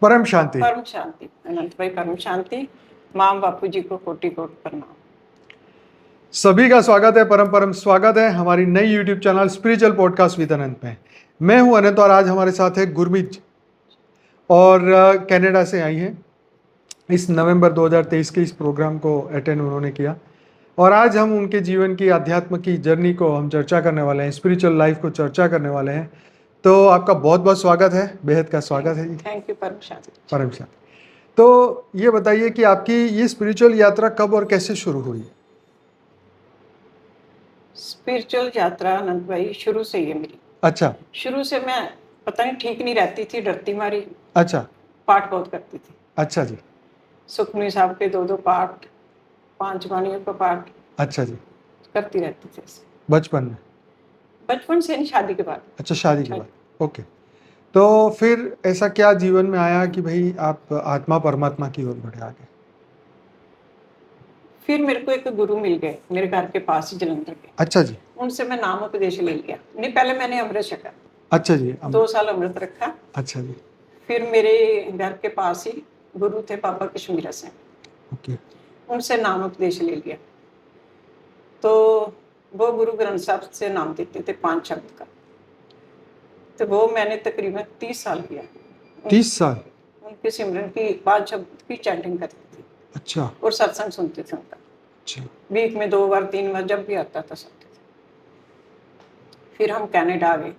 परम शांति। परम शांति। अनंत भाई परम शांति। माम बापू जी को कोटि कोटि प्रणाम। सभी का स्वागत है, परम परम स्वागत है हमारी नई YouTube channel spiritual podcast with Anant में। मैं हूं अनंत और आज हमारे साथ है गुरमीत और कनाडा से आई हैं। इस नवंबर 2023 के इस प्रोग्राम को अटेंड उन्होंने किया और आज हम उनके जीवन की अध्यात्म की जर्नी को हम चर्चा करने वाले हैं, स्पिरिचुअल लाइफ को चर्चा करने वाले हैं। तो आपका बहुत बहुत स्वागत है, बेहद का स्वागत है। थैंक यू परम शांति। परम शांति। तो ये बताइए कि आपकी ये स्पिरिचुअल यात्रा कब और कैसे शुरू हुई? स्पिरिचुअल यात्रा अनंत भाई शुरू से ही है मेरी। अच्छा शुरू से मैं पता नहीं ठीक नहीं रहती थी, डरती मारी अच्छा पाठ बहुत करती थी। अच्छा जी। सुखमनी साहब के 2-2 पाठ, 5 वाणियों का पाठ अच्छा जी। करती रहती थी ऐसे। बचपन में? बचपन से नहीं, शादी के बाद। अच्छा, शादी के बाद। ओके। तो फिर ऐसा क्या जीवन में आया कि भाई आप आत्मा परमात्मा की ओर बढ़े आगे? फिर मेरे को एक गुरु मिल गए मेरे घर के पास ही, जलंधर के। अच्छा जी। उनसे मैं नाम उपदेश ले लिया। नहीं, पहले मैंने अमृत छका। अच्छा जी। 2 साल अमृत रखा। अच्छा जी। फिर मेरे घर के पास ही गुरु थे बाबा कश्मीरा सिंह, ओके। उनसे नाम उपदेश ले लिया। तो वो गुरु ग्रंथ साहब से नाम देते थे 5 शब्द का। तो वो मैंने तकरीबन 30 साल किया। 30 साल? उनके सिमरन की 5 शब्द की चैंटिंग करती थी। अच्छा और सत्संग सुनते थे उनका। अच्छा। वीक में 2 बार 3 बार जब भी आता था सुनते थे। फिर हम कनाडा आ गए।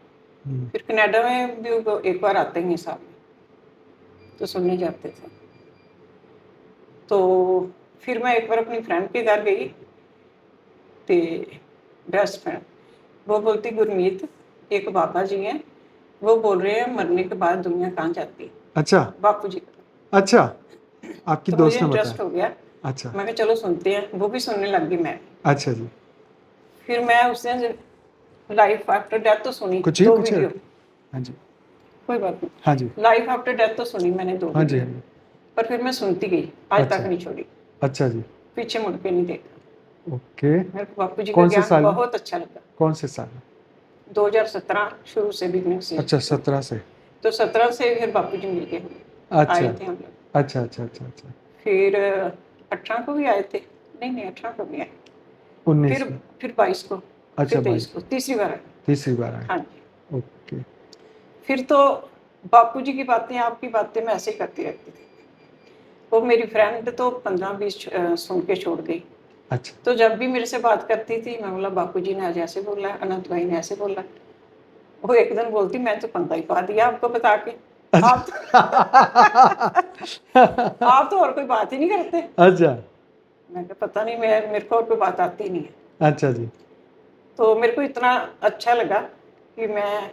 फिर कनाडा में भी वो एक बार आते ही साल में, तो सुनने जाते थे। तो फिर मैं एक बार अपनी फ्रेंड के घर गई, तो बेस्ट फ्रेंड वो बोलती, गुरमीत एक बाबा जी हैं, वो बोल रहे हैं मरने के बाद दुनिया कहाँ जाती है। अच्छा बापू जी का। अच्छा। आपकी तो मुझे दोस्त ने इंटरेस्ट बताया? हो गया। अच्छा मैं कहा चलो सुनते हैं। वो भी सुनने लग गई, मैं। अच्छा जी। फिर मैं उस दिन लाइफ आफ्टर डेथ तो सुनी कुछ ही 2 पूछे? वीडियो। हाँ जी। कोई बात नहीं। हाँ जी। लाइफ आफ्टर डेथ तो सुनी मैंने 2 हाँ जी। वीडियो। हाँ जी। पर फिर मैं सुनती गई, आज तक अच्छा नहीं छोड़ी। अच्छा जी। पीछे मुड़ के नहीं देखा। ओके। मेरे को बापू जी का कौन से ज्ञान साल में? बहुत अच्छा लगा। कौन से साल में? 2017 शुरू से बिगनिंग से। अच्छा, 17 से। तो 17 से फिर बापू जी मिल गए, अच्छा आए थे हम लोग। अच्छा अच्छा अच्छा अच्छा। फिर 18 को भी आए थे। नहीं, 18 को भी आए। 19 फिर में? फिर 22 को। अच्छा, फिर 23 22 को, में। तीसरी बार आए। तीसरी बार आए? हाँ जी। ओके। फिर तो बापू जी की बातें, आपकी बातें मैं ऐसे ही करती रहती थी। वो मेरी फ्रेंड तो 15-20 सुन के छोड़ गई। अच्छा तो जब भी मेरे से बात करती थी, मैं बोला बापू जी ने आज ऐसे बोला, अनंत भाई ने ऐसे बोला। वो एक दिन बोलती, मैं तो पंगा ही पा दिया आपको बता के। आप तो आप तो और कोई बात ही नहीं करते। अच्छा मैं कहा पता नहीं, मेरे को और कोई बात आती नहीं है। अच्छा जी। तो मेरे को इतना अच्छा लगा कि मैं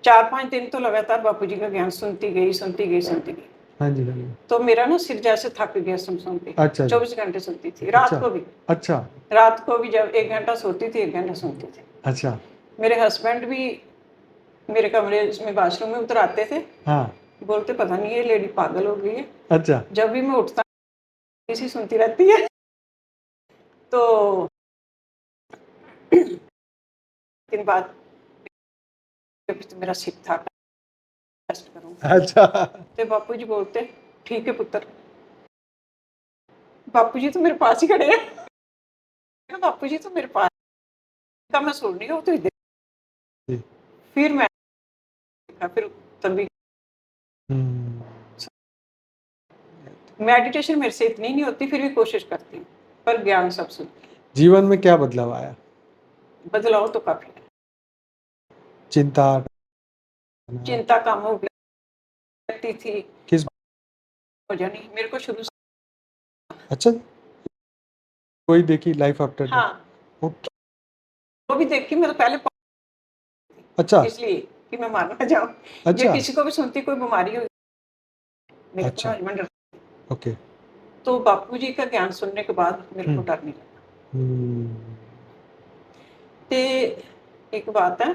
4-5 दिन तो लगातार बापू जी का ज्ञान सुनती गई, सुनती गई, सुनती गई। हाँ जी हाँ जी। तो मेरा ना सिर जैसे थक गया सुन के। अच्छा जी। 24 घंटे सुनती थी, रात अच्छा को भी। अच्छा रात को भी जब 1 घंटा सोती थी, 1 घंटा सुनती थी। अच्छा। मेरे हस्बैंड भी मेरे कमरे में बाथरूम में उतर आते थे। हाँ। बोलते पता नहीं ये लेडी पागल हो गई है, अच्छा जब भी मैं उठता इसी सुनती रहती है। तो दिन बाद तो मेरा सिर था, रेस्ट करूंगी। अच्छा तो बापू जी बोलते, ठीक है पुत्र। बापू जी तो मेरे पास ही खड़े हैं। बापू जी तो मेरे पास का मैं सुन रही हूँ तो इधर। जी। फिर मैं फिर तभी हम्म। मेडिटेशन मेरे से इतनी नहीं होती, फिर भी कोशिश करती हूँ, पर ज्ञान सब सुनती जीवन में क्या बदलाव आया? हूँ। बदलाव तो काफी है। चिंता? चिंता कम हो गई थी। किस? हो जानी मेरे को शुरू से। अच्छा, कोई देखी लाइफ आफ्टर हाँ, डेथ? ओके। वो भी देखी मैं तो पहले, अच्छा इसलिए कि मैं मार ना जाऊँ। ये अच्छा किसी को भी सुनती कोई बीमारी हुई, मेरे को अच्छा। हस्बैंड डर। ओके। तो बापू जी का ज्ञान सुनने के बाद मेरे को डर नहीं लगा। हम्म। ते एक बात है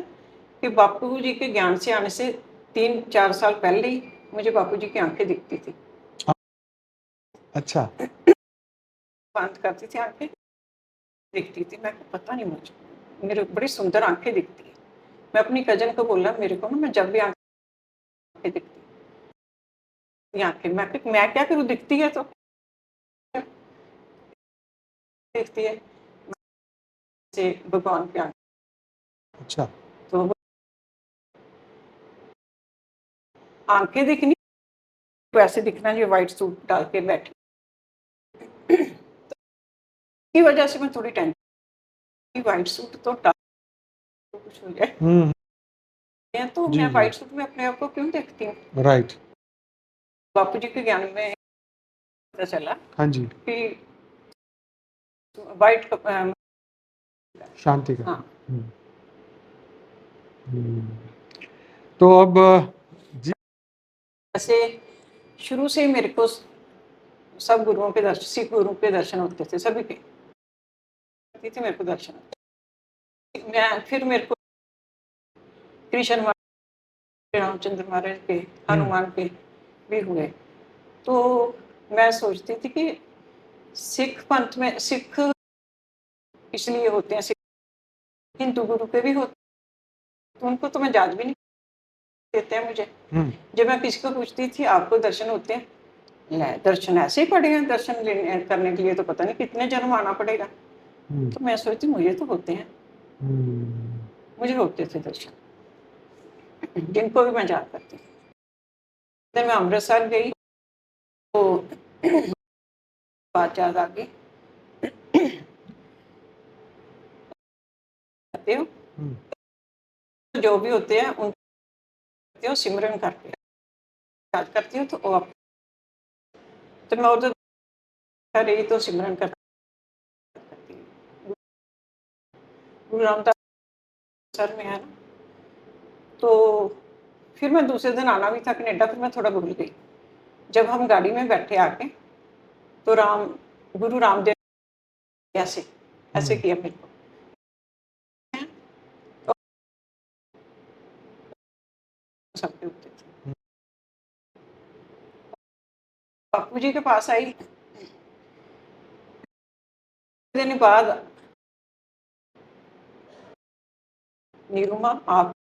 कि बापू जी के ज्ञान से आने से 3-4 साल पहले ही मुझे बापू जी की आंखें दिखती थी। अच्छा बंद करती थी आंखें, दिखती थी। मैं पता नहीं, मुझे मेरे बड़ी सुंदर आंखें दिखती है। मैं अपनी कजन को बोला, मेरे को ना मैं जब भी आंखें दिखती ये आंखें, मैं क्या करूँ, दिखती है तो दिखती है से भगवान की आंखें। अच्छा। तो वो आंखें दिखनी, वैसे दिखना जो व्हाइट सूट डाल के बैठी की वजह से मैं थोड़ी टेंशन की, व्हाइट सूट तो डाल तो कुछ हो जाए, हम्म। तो जी मैं जी। व्हाइट सूट में अपने आप को क्यों देखती हूँ। राइट। बापू जी के ज्ञान में पता चला हाँ जी। कि व्हाइट शांति का। हाँ, हम्म। हम्म। तो अब जी। ऐसे शुरू से ही मेरे को सब गुरुओं के दर्शन, सिख गुरुओं के दर्शन होते थे, सभी के करती थी, मेरे को दर्शन होते। मैं फिर मेरे को कृष्ण महाराज, रामचंद्र महाराज के, हनुमान के भी हुए। तो मैं सोचती थी कि सिख पंथ में सिख इसलिए होते हैं, सिख हिंदू गुरु के भी होते, तो उनको तो मैं याद भी नहीं देते हैं मुझे। जब मैं किसी को पूछती थी आपको दर्शन होते हैं, ले दर्शन ऐसे ही पड़े हैं, दर्शन लेने करने के लिए तो पता नहीं कितने जन्म आना पड़ेगा। तो मैं सोचती मुझे तो होते हैं, मुझे होते थे दर्शन, जिनको भी मैं याद करती थी। फिर मैं अमृतसर गई तो बात याद आ गई, करते हो जो भी होते हैं उन करते हो सिमरन करके याद करती हूँ, तो वो तो मैं उधर कर रही तो सिमरन करती हूँ। गुरु रामदास सर में है ना, तो फिर मैं दूसरे दिन आना भी था कनेडा, फिर मैं थोड़ा भूल गई। जब हम गाड़ी में बैठे आके, तो गुरु रामदेव ऐसे ऐसे किया मेरे को, तो सबके होते थे। बापू जी के पास आई, दिन बाद नीरुमा आप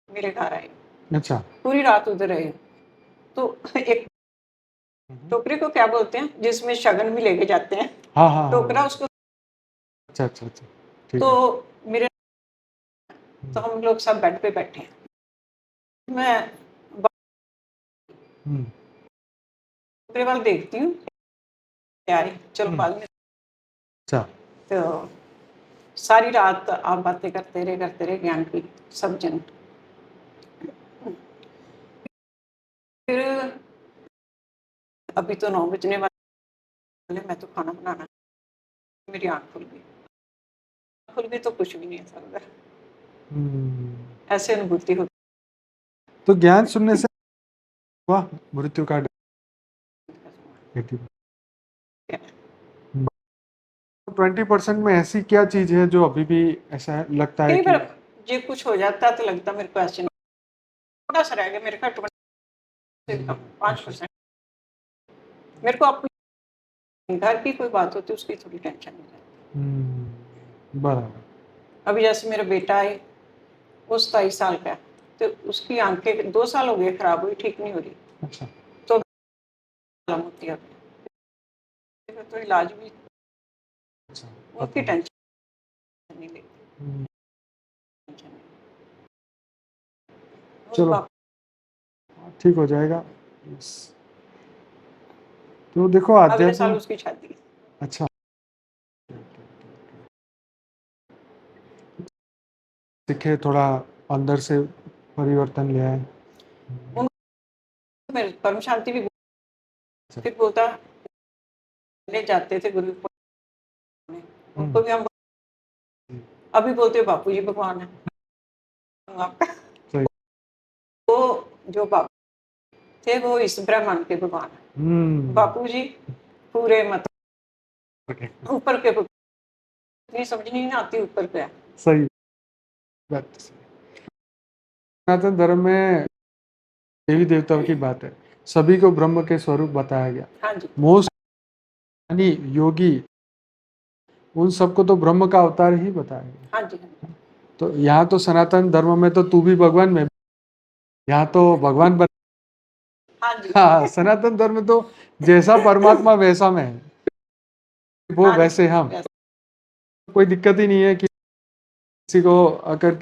मेरे घर आए। अच्छा। पूरी रात उधर रहे। तो एक टोकरी को क्या बोलते हैं जिसमें शगन भी लेके जाते हैं, हाँ हाँ टोकरा हाँ। उसको। अच्छा अच्छा अच्छा, ठीक तो है। मेरे तो हम लोग सब बेड पे बैठे हैं, मैं टोकरे वाल देखती हूँ, यार चलो बाद में। अच्छा। तो सारी रात आप बातें करते रहे ज्ञान की सब जन। फिर अभी तो 9 बजने वाले, मैं तो खाना बनाना, मेरी आँख खुल गई तो कुछ भी नहीं है सकता, ऐसे अनुभूति होती। तो ज्ञान सुनने से वाह मृत्यु का 20% में ऐसी क्या चीज है जो अभी भी ऐसा लगता है कि ये कुछ हो जाता तो लगता मेरे को ऐसे थोड़ा सा रह गया मेरे का 5%। मेरे को अपने घर की कोई बात होती है उसकी थोड़ी टेंशन हो जाती। बराबर। अभी जैसे मेरा बेटा है, वो 27 साल का है, तो उसकी आंखें 2 साल हो गए खराब हुई, ठीक नहीं हो रही। अच्छा। तो होती है, तो इलाज भी उनकी टेंशन नहीं लेती। चलो ठीक हो जाएगा। तो देखो अगले साल उसकी शादी। अच्छा। सीखे थोड़ा अंदर से परिवर्तन ले आए। मेरे परम शांति भी फिर बोलता ले जाते थे गुरु में, उनको भी हम अभी बोलते बापू जी भगवान है आपका। वो जो बापू थे वो इस ब्रह्मांड के भगवान है। बापू जी पूरे मतलब ऊपर के भगवान, इतनी समझ नहीं आती ऊपर पे। सही बात। सनातन धर्म में देवी देवताओं की बात है, सभी को ब्रह्म के स्वरूप बताया गया। हाँ जी। मोस्ट यानी योगी, उन सबको तो ब्रह्म का अवतार ही बताया गया। हाँ जी। तो यहाँ तो सनातन धर्म में तो तू भी भगवान में, यहाँ तो भगवान हाँ जी। हाँ, सनातन धर्म में तो जैसा परमात्मा वैसा मैं, वो हाँ जी, वैसे हम। वैसे। कोई दिक्कत ही नहीं है कि किसी को अगर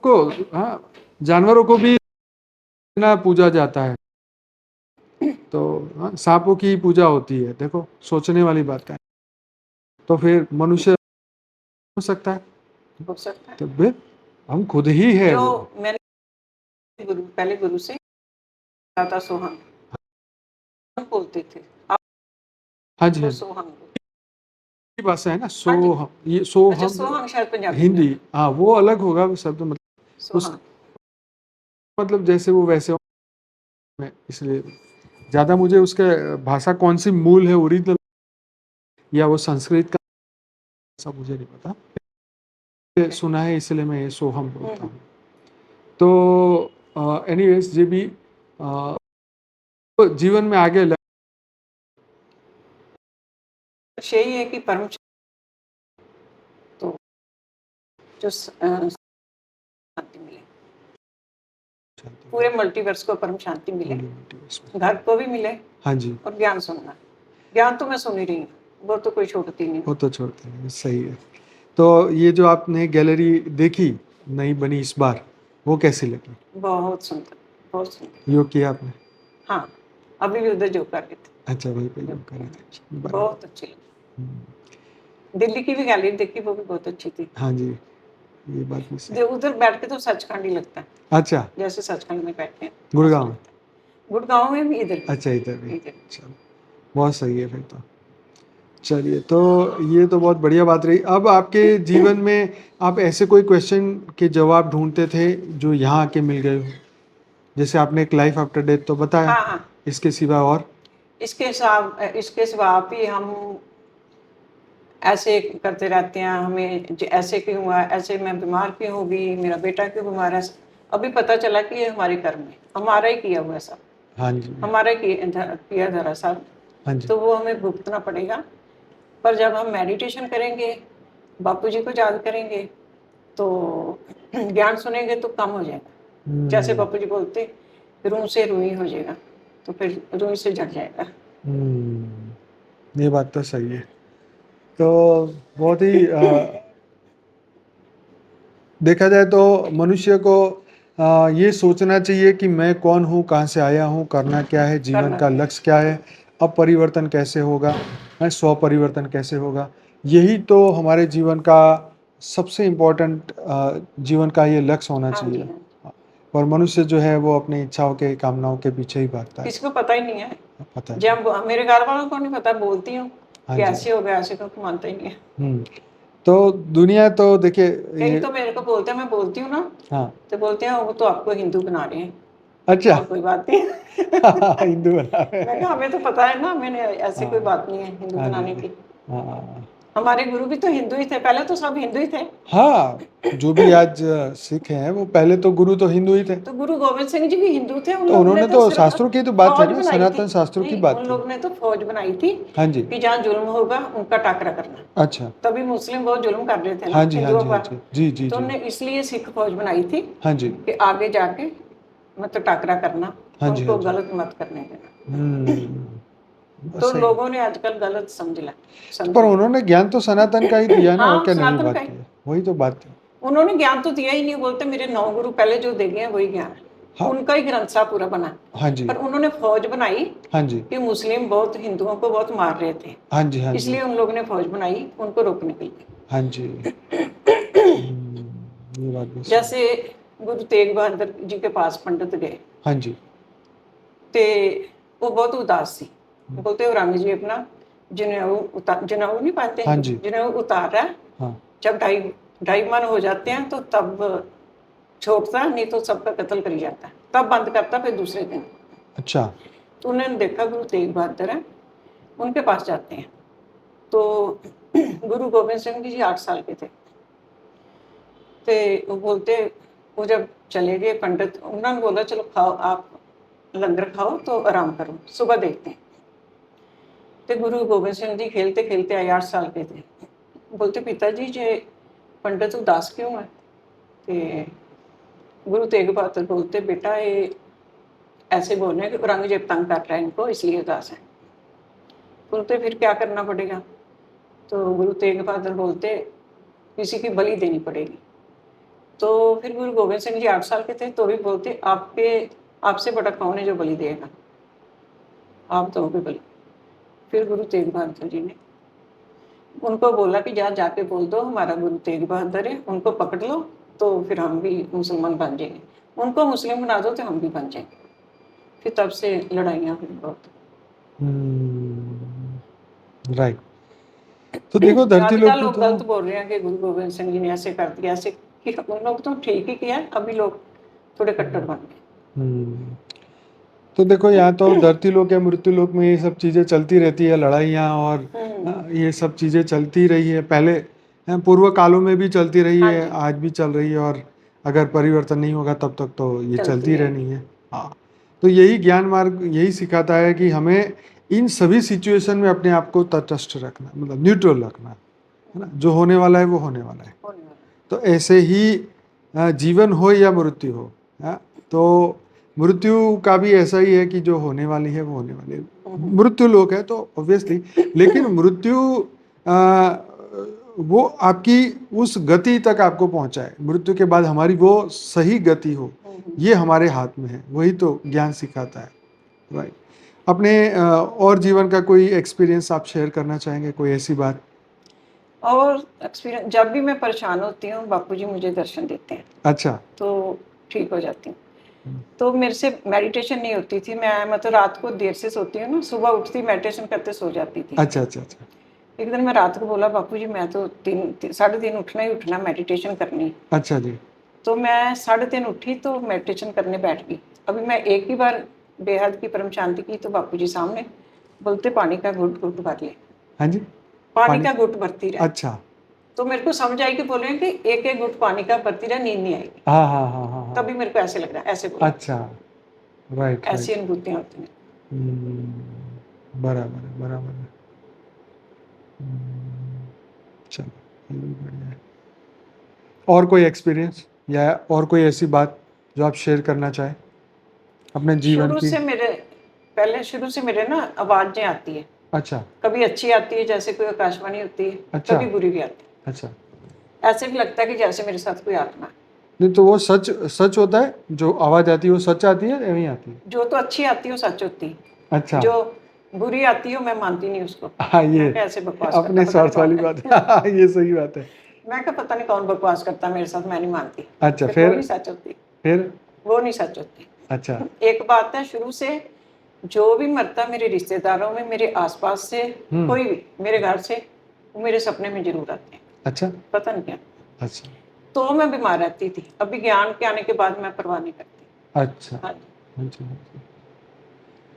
को, हाँ, जानवरों को भी ना पूजा जाता है, तो हाँ, सांपों की पूजा होती है। देखो, सोचने वाली बात है। तो फिर मनुष्य हो सकता है, हो सकता है। तो फिर हम खुद ही है जो वो। मैंने पहले गुरु से कहा था सोहम, हम बोलते थे, आप हाँ जी, वो हाँ जी, सोहम बोलते। ये भाषा है ना, सो हाँ जी। हम, ये सो अच्छा, हम सोहम शायद पंजाबी में हिंदी, हाँ, वो अलग होगा वो शब्द, मतलब उस, सोहम। मतलब जैसे वो वैसे हो, मैं इसलिए ज्यादा मुझे उसके भाषा कौन सी मूल है, ओरिजिनल या वो संस्कृत का, सब मुझे नहीं पता। ये सुना है इसलिए मैं ये सोहम बोलता हूँ। तो एनीवेज, ये भी तो जीवन में आगे बस यही है कि परम तो जो शांति मिले, पूरे मल्टीवर्स को परम शांति मिले, घर को भी मिले, हाँ जी, और ज्ञान सुनना। ज्ञान तो मैं सुन ही रही हूँ, वो तो कोई छोड़ती नहीं। वो तो छोड़ते हैं, सही है। तो ये जो आपने गैलरी देखी नई बनी इस बार, वो कैसी लगी? बहुत सुंदर, बहुत सुंदर। योग किया आपने? हाँ, अभी भी उधर जो कर रहे थे, अच्छा, वहीं पे योग कर रहे थे, बराबर। बहुत अच्छी लगी। दिल्ली की भी गैलरी देखी, वो भी बहुत अच्छी थी। हाँ जी, ये बात भी सही। जो उधर बैठ के तो सचखंड ही लगता है, अच्छा, जैसे सचखंड में बैठे हैं ऐसा गुड़गांव में? लगता है। गुड़गांव में भी, इधर भी। अच्छा, इधर भी। इधर चलो, बहुत सही है फिर तो। चलिए, तो ये तो बहुत बढ़िया बात रही। अब आपके जीवन में आप ऐसे कोई क्वेश्चन के जवाब ढूंढते थे जो यहाँ आके मिल गए हो? जैसे आपने एक लाइफ आफ्टर डेथ तो बताया, हाँ, हाँ। इसके सिवा और? इसके सिवा भी हम ऐसे करते रहते हैं, हमें ऐसे क्यों हुआ, ऐसे मैं बीमार क्यों हो गई, मेरा बेटा क्यों बीमार है। अभी पता चला कि ये हमारे कर्म है, हमारा ही किया हुआ सब, हाँ जी, हमारा ही किया धरा सब। हाँ जी। तो वो हमें भुगतना पड़ेगा। पर जब हम मेडिटेशन करेंगे, बापू जी को याद करेंगे, तो ज्ञान सुनेंगे तो कम हो जाएगा। जैसे बापू जी बोलते, रूह से रूही हो जाएगा, तो फिर रूह से जग जाएगा। ये बात तो सही है। तो बहुत ही देखा जाए तो मनुष्य को ये सोचना चाहिए कि मैं कौन हूँ, कहाँ से आया हूँ, करना क्या है, जीवन करना का क्या है। लक्ष्य क्या है, अब परिवर्तन कैसे होगा, स्व परिवर्तन कैसे होगा। यही तो हमारे जीवन का सबसे इम्पोर्टेंट, जीवन का ये लक्ष्य होना हाँ जी, चाहिए। हाँ। और मनुष्य जो है वो अपनी इच्छाओं के, कामनाओं के पीछे ही भागता है। किसी को पता ही नहीं है। पता है। जब मेरे घर वालों को नहीं पता, बोलती हूँ हाँ कि जी। ऐसे हो गया, ऐसे को मानता ही नहीं है। तो दुनिया तो देखिए कई ये, तो मेरे को बोलते हैं, मैं बोलती हूँ ना, हाँ, तो बोलते हैं वो तो आपको हिंदू बना रहे हैं। अच्छा। और कोई बात नहीं। हिंदू बना रहे मैं हैं। कहा हमें तो पता है ना, मैंने ऐसी कोई हाँ, बात नहीं है हिंदू हाँ जी, बनाने हाँ जी। की। हाँ, हमारे गुरु भी तो हिंदू ही थे, पहले तो सब हिंदू ही थे। हाँ, जो भी आज सिख हैं वो पहले तो गुरु तो हिंदू ही थे। तो गुरु गोविंद सिंह जी भी हिंदू थे। उन तो लोगों ने उन्होंने तो तो सिर्फ शास्त्रों की तो बात है फौज ना, बनाई थी। सनातन शास्त्रों की नहीं, बात उन थी। लोगों ने तो फौज बनाई थी हाँ जी। कि जहाँ जुल्म होगा उनका टाकरा करना। अच्छा। तभी मुस्लिम बहुत जुल्म कर रहे थे हाँ ना जी, हाँ हिंदुओं जी, हाँ पर। जी, जी जी तो जी। उन्होंने इसलिए सिख फौज बनाई थी हाँ जी, कि आगे जाके मतलब टाकरा करना, हाँ जी, हाँ उनको जी। गलत मत करने देना। तो सही। लोगों ने आजकल गलत तो पर समझ लिया। उन्होंने ज्ञान तो सनातन का ही दिया ना, और हाँ, क्या नई सनातन का बात ही। की है, वही तो बात है। उन्होंने ज्ञान तो दिया ही नहीं। बोलते मेरे 9 गुरु पहले जो दे गए हैं वही ज्ञान है। हाँ, उनका ही ग्रंथ साहब पूरा बना। हाँ जी, पर उन्होंने फौज बनाई हाँ जी, कि मुस्लिम बहुत हिंदुओं को बहुत मार रहे थे, हाँ जी, हाँ जी, इसलिए उन लोगों ने फौज बनाई उनको रोकने के लिए। हाँ जी। ये बात भी सही। जैसे गुरु तेग बहादुर जी के पास पंडित गए, हाँ जी, ते वो बहुत उदास सी। बोलते औरंगजेब ना जनेऊ नहीं पाते हाँ हिंदू, जी, जनेऊ उतार रहा है। हाँ, जब ढाई ढाई मन हो जाते हैं तो तब छोड़ता, नहीं तो सबका कत्ल कर जाता है, तब बंद करता फिर दूसरे दिन। अच्छा, तो उन्होंने देखा गुरु तेग बहादुर है, उनके पास जाते हैं। तो गुरु गोबिंद सिंह जी 8 साल के थे। तो वो बोलते, वो जब चले गए पंडित, उन्होंने बोला चलो खाओ, आप लंगर खाओ तो आराम करो, सुबह देखते हैं। तो गुरु गोबिंद सिंह जी खेलते खेलते आए, 8 साल के थे। बोलते पिताजी जे पंडित उदास क्यों है? तो गुरु तेग बहादुर बोलते बेटा ये ऐसे बोल रहे हैं कि औरंगजेब तंग कर रहा है इनको, इसलिए उदास है। बोलते फिर क्या करना पड़ेगा? तो गुरु तेग बहादुर बोलते किसी की बलि देनी पड़ेगी। तो फिर गुरु गोविंद सिंह जी 8 साल के थे तो भी बोलते आपसे बड़ा कौन है जो बलि देगा, आप दोगे बलि। फिर गुरु तेग बहादुर जी ने उनको बोला कि जाके बोल दो हमारा गुरु तेग बहादुर है, उनको पकड़ लो तो फिर हम भी मुसलमान बन जाएंगे, उनको मुस्लिम बना दो तो हम भी बन जाएंगे। फिर तब से लड़ाइयाँ हुई बहुत। राइट। तो देखो धरती लोग आजकल पे लोग तो गलत बोल रहे हैं कि गुरु गोविंद सिंह जी ने ऐसे कर दिया, ऐसे कि उन लोग तो ठीक ही किया, अभी लोग थोड़े कट्टर बन गए। हम्म, तो देखो यहाँ तो धरती लोक या मृत्यु लोक में ये सब चीजें चलती रहती है, लड़ाइयाँ और ये सब चीजें चलती रही है पहले, पूर्व कालों में भी चलती रही हाँ है, जी, आज भी चल रही है, और अगर परिवर्तन नहीं होगा तब तक तो ये चलती चलती रहनी रहेगी। है। हाँ, तो यही ज्ञान मार्ग यही सिखाता है कि हमें इन सभी सिचुएशन में अपने आप को तटस्थ रखना, मतलब न्यूट्रल रखना है ना, जो होने वाला है वो होने वाला है। होने वाला। तो ऐसे ही जीवन हो या मृत्यु हो, तो मृत्यु का भी ऐसा ही है कि जो होने वाली है वो होने वाली है। मृत्यु लोक है तो ऑब्वियसली, लेकिन मृत्यु वो आपकी उस गति तक आपको पहुंचाए, मृत्यु के बाद हमारी वो सही गति हो, ये हमारे हाथ में है, वही तो ज्ञान सिखाता है। राइट। अपने और जीवन का कोई एक्सपीरियंस आप शेयर करना चाहेंगे, कोई ऐसी बात? और एक्सपीरियंस, जब भी मैं परेशान होती हूँ बापूजी मुझे दर्शन देते हैं अच्छा। तो ठीक हो जाती हूँ। तो मेरे से मेडिटेशन नहीं होती थी, मैं मतलब रात को देर से सोती हूँ ना, सुबह उठती मेडिटेशन करते सो जाती थी। अच्छा अच्छा अच्छा। एक दिन मैं रात को बोला बापूजी मैं तो 3 साढ़े 3 उठना ही उठना मेडिटेशन करनी। अच्छा जी। तो मैं 3:30 उठी तो मेडिटेशन करने बैठ गई। अभी मैं एक ही बार बेहद की परम शांति की तो बापूजी सामने बोलते पानी का घुट घुट भर ले, हाँ जी। पानी पानी। का घुट भरती रहे। अच्छा। तो मेरे को समझ आई कि बोल रहे हैं कि एक एक घुट पानी का भरती रहे, नींद नहीं आएगी। हाँ हाँ हाँ हाँ हाँ। तभी मेरे को ऐसे लग रहा है, ऐसे बोला। अच्छा। राइट ऐसी राइट। अनुभूतियाँ होती हैं। बराबर है, बराबर है। चलो, ये भी बढ़िया है। और कोई एक्सपीरियंस या और कोई ऐसी बात जो आप शेयर करना चाहें अपने जीवन शुरू की? से मेरे शुरू से मेरे ना आवाज़ें आती है, अच्छा कभी अच्छी आती है जैसे कोई आकाशवाणी होती है, अच्छा कभी बुरी भी आती अच्छा। है। ऐसे भी लगता है कि जैसे मेरे साथ कोई आत्मा है। नहीं तो वो सच सच होता है, जो आवाज आती है वो सच आती है या नहीं आती है? जो तो अच्छी आती है वो सच होती है, अच्छा। जो बुरी आती है वो मैं मानती नहीं उसको। हाँ, ये मैं क्या ऐसे बकवास करता, अपने पता नहीं स्वार्थ कौन वाली है। बात है। ये सही बात है। मैं क्या पता नहीं कौन बकवास करता मेरे साथ, मैं नहीं मानती। अच्छा, फिर वो फिर नहीं सच होती, फिर वो नहीं सच होती। अच्छा एक बात है, शुरू से जो भी मरता मेरे रिश्तेदारों में, मेरे आसपास से कोई भी मेरे घर से, वो मेरे सपने में जरूर आते हैं, अच्छा पता नहीं क्या। अच्छा तो मैं बीमार रहती थी, अभी ज्ञान के आने के बाद मैं परवाह नहीं करती। अच्छा। हाँ जी। हाँ जी, हाँ जी।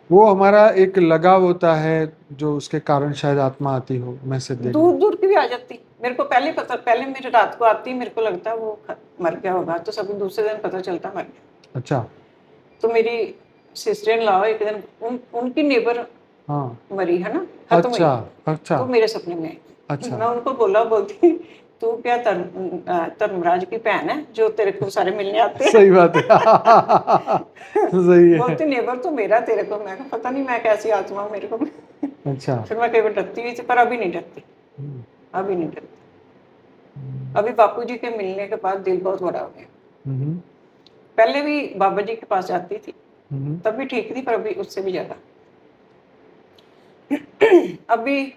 वो हमारा एक लगाव होता है जो उसके कारण शायद आत्मा आती हो मैसेज देने। दूर दूर की भी आ जाती, मेरे को पहले पता, पहले मेरे रात को आती, मेरे को लगता है वो मर गया होगा, तो सब दूसरे दिन पता चलता मर गया। अच्छा। तो मेरी सिस्टर इन लॉ एक दिन उनकी नेबर हाँ। मरी है ना, खत्म हुई, अच्छा अच्छा तो मेरे सपने में आई। अच्छा। मैं उनको बोलती तू क्या धर्मराज की बहन है जो तेरे को सारे मिलने आते हैं? सही बात है। सही है। बोलती नेबर तो मेरा तेरे को। मैं कहा पता नहीं मैं कैसी आत्मा हूँ, मेरे को। अच्छा। फिर मैं कई बार डरती हुई थी, पर अभी नहीं डरती, हम्म, अभी नहीं डरती। अभी बापूजी के मिलने के बाद दिल बहुत बड़ा हो गया। हम्म, पहले भी बाबा जी के पास जाती थी, हम्म, तब भी ठीक थी, पर अभी उससे भी ज्यादा। अभी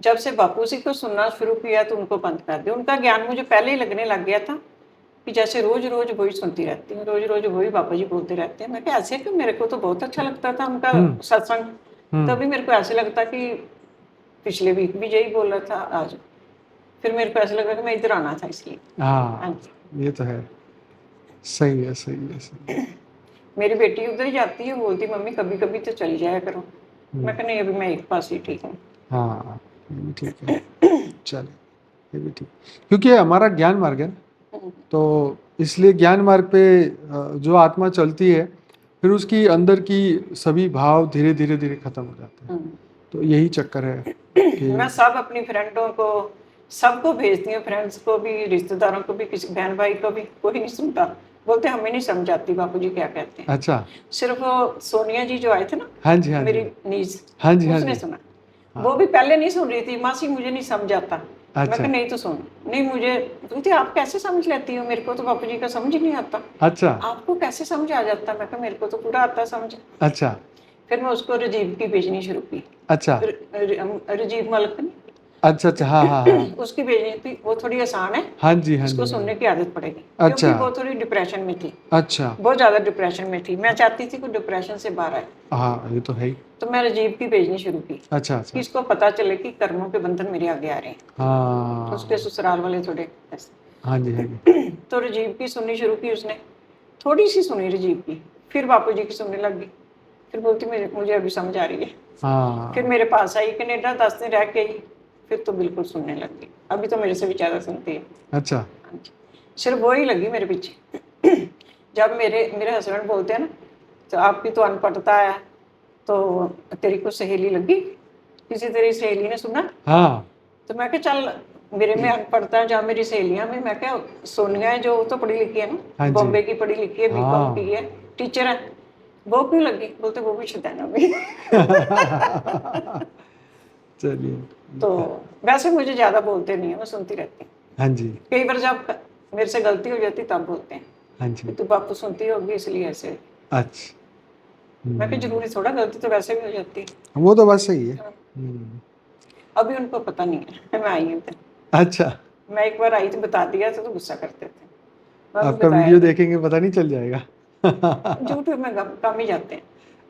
जब से बापू जी को सुनना शुरू किया तो उनको बंद कर दिया। उनका ज्ञान मुझे पहले ही लगने लग गया था कि जैसे रोज रोज वही सुनती रहती हूँ, रोज रोज वही बाबा जी बोलते रहते हैं। मैं क्या ऐसे, कि मेरे को तो बहुत अच्छा लगता था उनका हम्म, सत्संग। हम्म। तभी मेरे को ऐसे लगता कि पिछले वीक भी यही बोल रहा था आज। फिर मेरे को ऐसा लगा कि मैं इधर आना था, इसलिए। हाँ हाँ, जी। ये तो है। सही है, सही है, सही है। मेरी बेटी उधर ही जाती है, बोलती मम्मी कभी कभी तो चली जाया करो। हम्म, मैं कहा नहीं, अभी मैं एक पास ही ठीक हूँ। हाँ, ये भी ठीक है। चलिए, ये भी ठीक, क्योंकि ये हमारा ज्ञान मार्ग है ना, तो इसलिए ज्ञान मार्ग पे जो आत्मा चलती है फिर उसकी अंदर की सभी भाव धीरे धीरे धीरे खत्म हो जाते हैं। तो यही चक्कर है कि मैं सब अपनी फ्रेंडों को, सबको भेजती हूँ, फ्रेंड्स को भी, रिश्तेदारों को भी, किसी बहन भाई को भी, कोई नहीं सुनता। बोलते हमें नहीं समझ आती बापूजी क्या कहते हैं। अच्छा। सिर्फ वो सोनिया जी जो आए थे ना, हाँ जी, हाँ मेरी जी। नीज, हाँ जी, हाँ उसने जी। सुना। हाँ। वो भी पहले नहीं सुन रही थी, मासी मुझे नहीं समझ आता। मैं अच्छा, कहा नहीं तो सुन। नहीं मुझे, बोलती आप कैसे समझ लेती हो, मेरे को तो बापूजी का समझ ही नहीं आता। अच्छा, आपको कैसे समझ आ जाता? मैं कहा मेरे को तो पूरा आता समझ। अच्छा, फिर मैं उसको राजीव की भेजनी शुरू की। अच्छा, राजीव मलिक ने, अच्छा, अच्छा, हाँ, हाँ, हाँ। उसकी भेजनी थी। वो थोड़ी आसान है, हाँ जी, हाँ इसको जी, हाँ सुनने जी। की आदत पड़ेगी, क्योंकि अच्छा, वो थोड़ी डिप्रेशन में थी, अच्छा। बहुत ज़्यादा डिप्रेशन में थी। मैं चाहती थी कि डिप्रेशन से बाहर आए, हाँ, ये तो है ही। तो मैं राजीव की भेजनी शुरू की अच्छा, कि अच्छा। इसको पता चले कि कर्मों के बंधन मेरे आगे आ रहे हैं। उसके हाँ, ससुराल वाले थोड़े ऐसे। हाँ जी, हाँ जी। तो राजीव की सुननी शुरू की उसने, थोड़ी सी सुनी राजीव की, फिर बापू जी की सुनने लग गई। फिर बोलती मुझे मुझे अभी समझ आ रही है। फिर हाँ, मेरे पास आई कनेडा, 10 दिन रह के आई। फिर तो बिल्कुल सुनने लग गई, अभी तो मेरे से भी ज़्यादा सुनती है। अच्छा, हाँ जी, सिर्फ वो ही लगी मेरे पीछे। जब मेरे मेरे हस्बैंड बोलते हैं ना, तो आपकी तो अनपढ़ता है, तो तेरी को सहेली लगी, किसी तेरी सहेली ने सुना। हाँ, तो मैं क्या चल, मेरे में अनपढ़ता है, जहाँ मेरी सहेलियाँ में, मैं क्या, सोनिया है जो वो तो पढ़ी लिखी है ना, हाँ जी, बॉम्बे की पढ़ी लिखी है, बीकॉम की हाँ। है, टीचर है, वो क्यों लगी? बोलते वो भी शैतान होगी। चलिए, तो वैसे मुझे ज़्यादा बोलते नहीं है, मैं सुनती रहती हूँ। हाँ जी, कई बार जब मेरे से गलती हो जाती तब बोलते हैं हाँ कि जी। तू बापू सुनती होगी इसलिए ऐसे हुई। अच्छा, मैं कि जरूरी थोड़ा, गलती तो वैसे भी हो जाती है। वो तो बात सही है। हाँ। हम्म, अभी उनको पता नहीं है। मैं आई हूँ तो, अच्छा, मैं एक बार आई तो बता दिया तो गुस्सा करते थे, मैं अभी आपका बताया वीडियो नहीं। देखेंगे पता नहीं चल जाएगा। यूट्यूब में कम ही जाते हैं।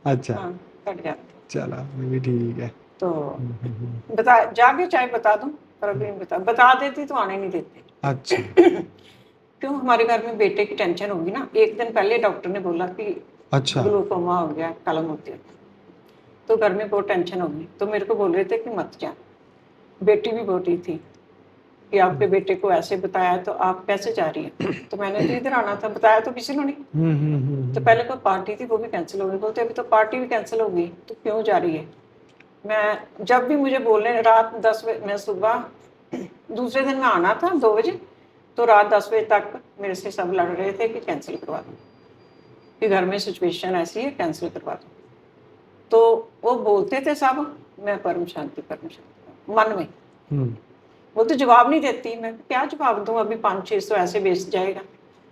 अच्छा, हाँ, कट जाते हैं। चला, ये भी ठीक है। तो हम्म। बता जाके चाहे बता दूं, पर अभी नहीं बता देती तो आने नहीं अच्छा, देते। क्यों, हमारे घर में बेटे की टेंशन होगी ना। एक दिन पहले डॉक्टर ने बोला कि अच्छा, ग्लूकोमा हो गया, कलम होती है, तो घर में बहुत टेंशन होगी। तो मेरे को बोल रहे थे कि मत जा। बेटी भी बोली थी कि आपके बेटे को ऐसे बताया तो आप कैसे जा रही हैं? तो मैंने तो इधर आना था, बताया तो किसी ने नहीं। तो पहले कोई पार्टी थी वो भी कैंसिल हो गई। बोलते अभी तो पार्टी भी कैंसिल हो गई, तो क्यों जा रही है? मैं जब भी मुझे बोलने, रात 10 बजे, मैं सुबह दूसरे दिन में आना था 2 बजे, तो रात 10 बजे तक मेरे से सब लड़ रहे थे कि कैंसिल करवा दो, कि घर में सिचुएशन ऐसी है, कैंसिल करवा दो। तो वो बोलते थे सब, मैं परम शांति मन में। हम्म, वो तो जवाब नहीं देती। मैं क्या जवाब दूं, अभी 500-600 ऐसे बेच जाएगा।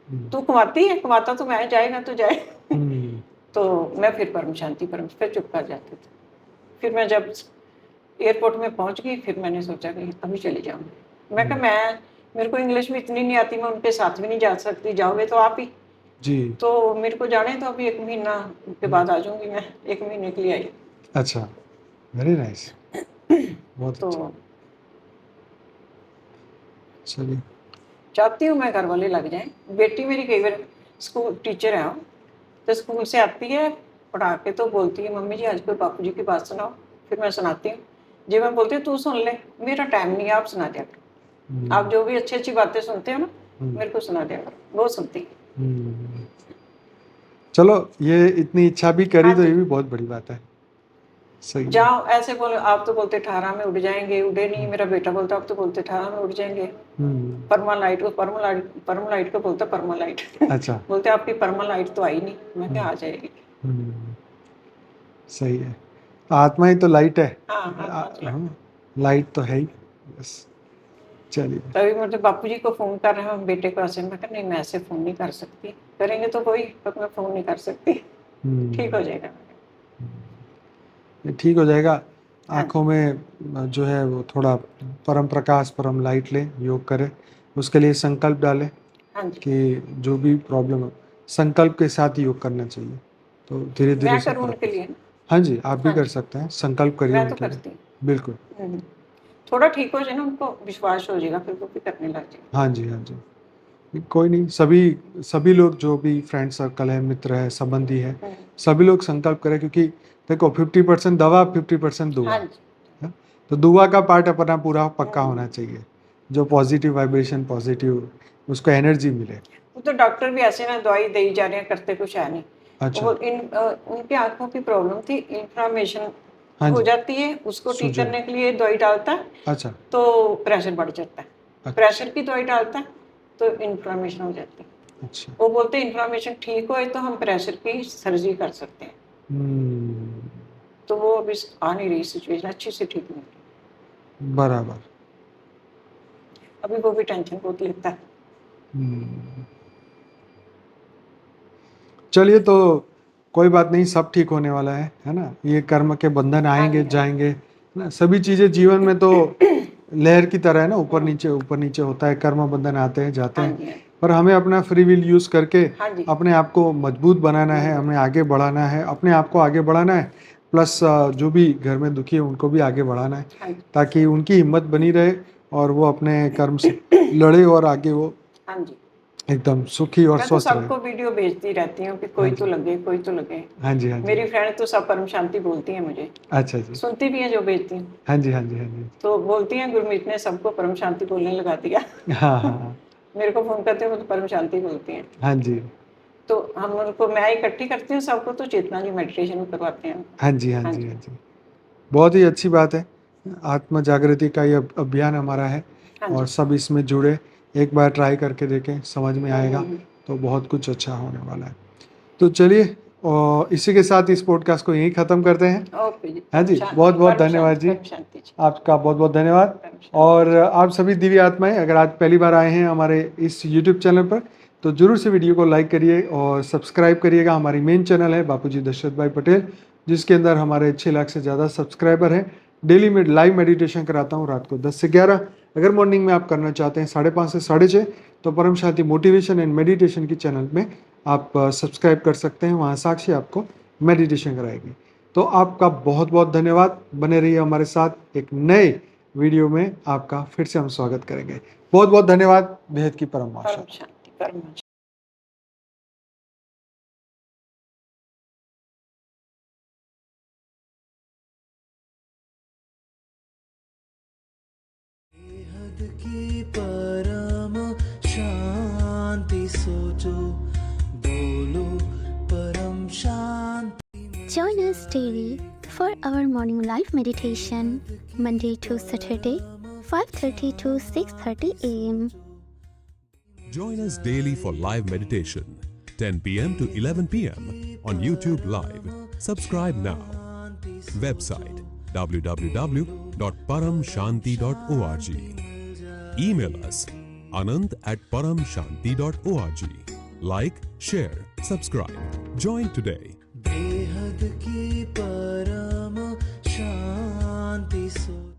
हम्म, तू कमाती है, कमाता तो मैं, जाएगा तो जाए। हम्म, तो मैं फिर परम शांति फिर चुप कर जाती थी। फिर मैं जब एयरपोर्ट में पहुंच गई, फिर मैंने सोचा कि अभी चली जाऊंगी। मैं कहा मेरे को इंग्लिश भी इतनी नहीं आती, मैं उनके साथ भी नहीं जा सकती, जाओगे तो आप ही। जी, तो मेरे को जाने तो अभी 1 महीना के बाद आ जाऊंगी मैं, 1 महीने के लिए आई। अच्छा, वेरी नाइस, बहुत तो अच्छा। चलिए, चाहती हूँ मैं घर वाले लग जाएं। बेटी मेरी कई बार, स्कूल टीचर है वो, तो स्कूल से आती है पढ़ा के, तो बोलती है मम्मी जी आज कोई बापू जी की बात सुनाओ। फिर मैं सुनाती हूँ। जी मैं बोलती हूँ तू सुन ले, मेरा टाइम नहीं है, आप सुना दिया करो। आप जो भी अच्छी अच्छी बातें सुनते हो ना, मेरे को सुना दिया करो। वो सुनती है। हम्म। चलो, ये इतनी इच्छा भी करी हाँ तो जी, ये भी बहुत बड़ी बात है। सही है। जाओ ऐसे बोले, आप तो बोलते 18 में उड़ जाएंगे, उड़े नहीं। मेरा बेटा बोलता आप तो बोलते 18 में उड़ जाएंगे। हम्म, परमालाइट को, परमालाइट को बोलता परमालाइट। अच्छा, बोलते आपकी परमालाइट तो आई नहीं। मैं क्या, आ जाएगी। हम्म, सही है। आत्मा ही तो लाइट है। हाँ हाँ, चलो। हाँ, लाइट तो है ही। बस, चलिए। तभी मुझे बापू जी को फोन कर रहे हैं, बेटे को ऐसे। मैं कहा नहीं, मैं ऐसे फोन नहीं कर सकती। करेंगे तो कोई, पर मैं फोन नहीं कर सकती। ठीक हम्म, हो जाएगा। ये ठीक हो जाएगा। हाँ आंखों जी, में जो है वो थोड़ा परम प्रकाश, परम लाइट ले, योग करें। उसके लिए संकल्प डालें हाँ जी। कि जो भी प्रॉब्लम हो, संकल्प के साथ योग करना चाहिए, तो धीरे धीरे मैं सब करूँ फर्क उनके पड़ता लिए है। ना। हाँ जी, आप भी हाँ कर जी, सकते हैं, संकल्प करिए मैं तो उनके लिए। करती हूँ। बिल्कुल। हम्म। थोड़ा ठीक हो जाए ना, उनको विश्वास हो जाएगा, फिर वो भी करने लग जाएगा। हाँ जी, हाँ जी। कोई नहीं, सभी सभी लोग जो भी फ्रेंड सर्कल है, मित्र है, संबंधी है, हम्म। सभी लोग संकल्प करें, क्योंकि देखो 50% दवा, 50% हाँ दुआ जी। है। तो दुआ का पार्ट अपना पूरा पक्का हम्म। होना चाहिए, जो पॉजिटिव वाइब्रेशन, पॉजिटिव उसको एनर्जी मिले। वो तो डॉक्टर भी ऐसे ना दवाई दे ही जा रहे हैं, करते कुछ है नहीं। अच्छा, वो उनकी आंखों की प्रॉब्लम थी, इंफ्लामेशन हाँ हो जी, जाती है, उसको ठीक सूजन, करने के लिए दवाई डालता है, अच्छा, तो प्रेशर बढ़ जाता है। अच्छा, प्रेशर की दवाई डालता है तो इन्फ्लामेशन हो जाती है। अच्छा। वो बोलते हैं इन्फ्लामेशन ठीक हो तो हम प्रेशर की सर्जरी कर सकते हैं। हम्म, तो वो अभी आ नहीं रही सिचुएशन अच्छी से ठीक नहीं हो रही। बराबर। अभी वो भी टेंशन बहुत लेता है। हम्म, चलिए तो कोई बात नहीं, सब ठीक होने वाला है ना। ये कर्म के बंधन हाँ आएंगे जी, जाएंगे ना, सभी चीजें जीवन में तो लहर की तरह है ना, ऊपर नीचे होता है। कर्म बंधन आते हैं जाते हाँ हैं, जी, हाँ पर हमें अपना फ्री विल यूज करके हाँ जी, अपने आप को मजबूत बनाना है, हमें आगे बढ़ाना है, अपने आप को आगे बढ़ाना है। प्लस जो भी घर में दुखी है उनको भी आगे बढ़ाना है, हाँ जी, ताकि उनकी हिम्मत बनी रहे और वो अपने कर्म से लड़े और आगे वो हाँ जी। एकदम सुखी और मैं तो स्वस्थ रहे। सबको वीडियो भेजती रहती हूँ कि हाँ कोई तो जी, लगे, कोई तो लगे। हाँ जी, हाँ जी। मेरी फ्रेंड तो सब परम शांति बोलती है मुझे, अच्छा जी। सुनती भी है जो भेजती हूँ। हाँ जी, हाँ जी, हाँ जी। तो बोलती हैं गुरमीत ने सबको परम शांति बोलने लगा दिया। हाँ, हाँ, हाँ। मेरे को फोन करते हैं वो तो परम शांति बोलती हैं। हाँ जी, तो हम उनको मैं इकट्ठी करती हूँ सबको, तो चेतना जी मेडिटेशन करवाते हैं। हाँ जी, हाँ हाँ जी, जी, हाँ जी। बहुत ही अच्छी बात है। आत्म जागृति का ये अभियान हमारा है हाँ और जी। सब इसमें जुड़े। एक बार ट्राई करके देखें, समझ में आएगा हम्म। तो बहुत कुछ अच्छा होने वाला है। तो चलिए, और इसी के साथ इस पॉडकास्ट को यहीं ख़त्म करते हैं। ओके जी, हाँ परम जी, शांति, बहुत बहुत परम धन्यवाद शांति, जी। परम शांति जी, आपका बहुत बहुत धन्यवाद। परम शांति। और आप सभी दिव्य आत्माएं, अगर आज पहली बार आए हैं हमारे इस YouTube चैनल पर, तो जरूर से वीडियो को लाइक करिए और सब्सक्राइब करिएगा। हमारी मेन चैनल है बापूजी दशरथ भाई पटेल, जिसके अंदर हमारे 6 लाख से ज़्यादा सब्सक्राइबर हैं। डेली में लाइव मेडिटेशन कराता हूँ रात को 10 से 11। अगर मॉर्निंग में आप करना चाहते हैं 5:30 से 6:30, तो परम शांति मोटिवेशन एंड मेडिटेशन की चैनल में आप सब्सक्राइब कर सकते हैं। वहाँ साक्षी आपको मेडिटेशन कराएगी। तो आपका बहुत बहुत धन्यवाद। बने रहिए हमारे साथ, एक नए वीडियो में आपका फिर से हम स्वागत करेंगे। बहुत बहुत धन्यवाद। बेहद की परम आशा। परम शांति, परम शांति। बेहद की परम शांति सोचो, बोलो परम शांति। Join us daily for our morning live meditation, Monday to Saturday, 5:30 to 6:30 a.m. Join us daily for live meditation, 10 p.m. to 11 p.m. on YouTube Live. Subscribe now. Website www.paramshanti.org. Email us anand@paramshanti.org. Like, share, subscribe. Join today. बेहद की परम शांति सोचो।